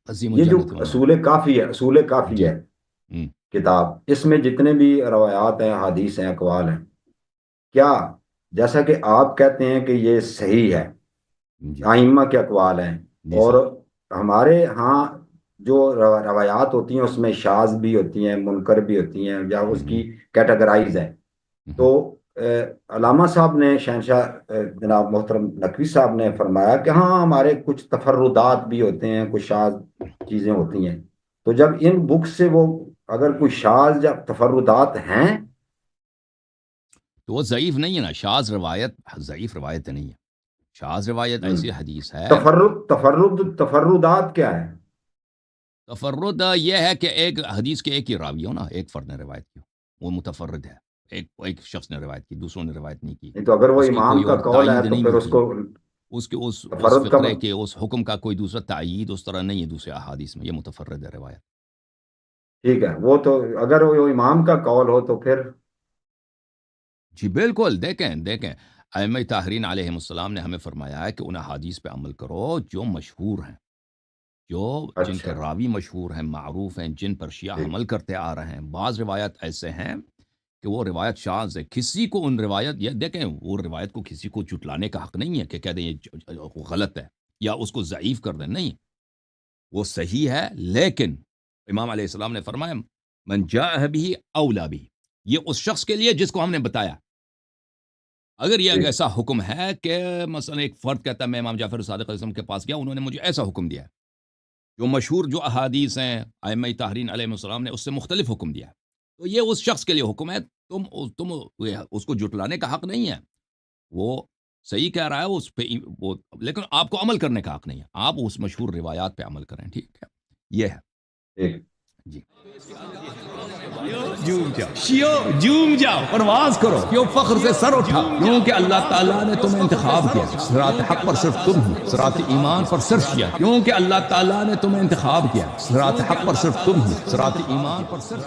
عظیم یہ جو الجنت والنار۔ اصول کافی ہے، اصول کافی جی۔ ہے ہوں۔ کتاب، اس میں جتنے بھی روایات ہیں، حدیث ہیں، اقوال ہیں، کیا جیسا کہ آپ کہتے ہیں کہ یہ صحیح ہے، جی ائمہ کے اقوال ہیں، جی اور سر۔ ہمارے ہاں جو روایات ہوتی ہیں اس میں شاذ بھی ہوتی ہیں، منکر بھی ہوتی ہیں، یا اس ہوں کی کیٹیگرائز ہیں، ہوں تو علامہ صاحب نے، شہنشاہ جناب محترم نقوی صاحب نے فرمایا کہ ہاں ہمارے کچھ تفردات بھی ہوتے ہیں، کچھ شاذ چیزیں ہوتی ہیں، تو جب ان بک سے وہ اگر کوئی شاذ یا تفردات ہیں، تو وہ ضعیف نہیں ہے نا، شاذ روایت ضعیف روایت نہیں ہے، شاذ روایت ہم، ایسی حدیث ہے۔ تفردات کیا ہے؟ تفرد یہ ہے کہ ایک حدیث کے ایک ہی راوی ہو نا، ایک فرد نے روایت کی، وہ متفرد ہے، ایک شخص نے روایت کی، دوسروں نے روایت نہیں کی، نہیں تو اگر وہ اس کی کوئی امام کا اور قول ہے تائید تو نہیں پھر اس ملتی، کو اس تفرد کا فقرے کے اس حکم کا کوئی دوسرا تائید اس طرح نہیں ہے دوسرے احادیث میں، یہ متفرد ہے روایت۔ ٹھیک ہے، وہ تو اگر وہ امام کا قول ہو تو پھر جی بالکل، دیکھیں ائمہ طاہرین علیہم السلام نے ہمیں فرمایا ہے کہ ان احادیث پہ عمل کرو جو مشہور ہیں، جن کے اچھا، راوی مشہور ہیں، معروف ہیں، جن پر شیعہ ٹھیک، عمل کرتے آ رہے ہیں۔ بعض روایت ایسے ہیں کہ وہ روایت شاذ ہے، کسی کو ان روایت، یا دیکھیں وہ روایت کو کسی کو جھٹلانے کا حق نہیں ہے کہ کہہ دیں یہ غلط ہے یا اس کو ضعیف کر دیں، نہیں، وہ صحیح ہے، لیکن امام علیہ السلام نے فرمایا من جاء به اولا بھی، یہ اس شخص کے لیے جس کو ہم نے بتایا۔ اگر یہ ٹھیک، ایسا حکم ہے کہ مثلا ایک فرد کہتا ہے میں امام جعفر صادق علیہ السلام کے پاس گیا، انہوں نے مجھے ایسا حکم دیا ہے، جو مشہور جو احادیث ہیں ائمہ طاہرین علیہ السلام نے اس سے مختلف حکم دیا ہے، تو یہ اس شخص کے لیے حکم ہے، تم اس کو جھٹلانے کا حق نہیں ہے، وہ صحیح کہہ رہا ہے اس پہ وہ، لیکن آپ کو عمل کرنے کا حق نہیں ہے، آپ اس مشہور روایات پہ عمل کریں، ٹھیک ہے، یہ ہے ٹھیک، جی۔ جھوم جاؤ شیو، جھوم جاؤ، پرواز کرو، کیوں فخر سے سر اٹھا، کیونکہ اللہ تعالیٰ نے تمہیں انتخاب کیا، صراط حق پر صرف تم ہی، صراط ایمان پر صرف شیعہ، کیونکہ اللہ تعالیٰ نے تمہیں انتخاب کیا، صراط حق پر صرف تم ہی، صراط ایمان پر صرف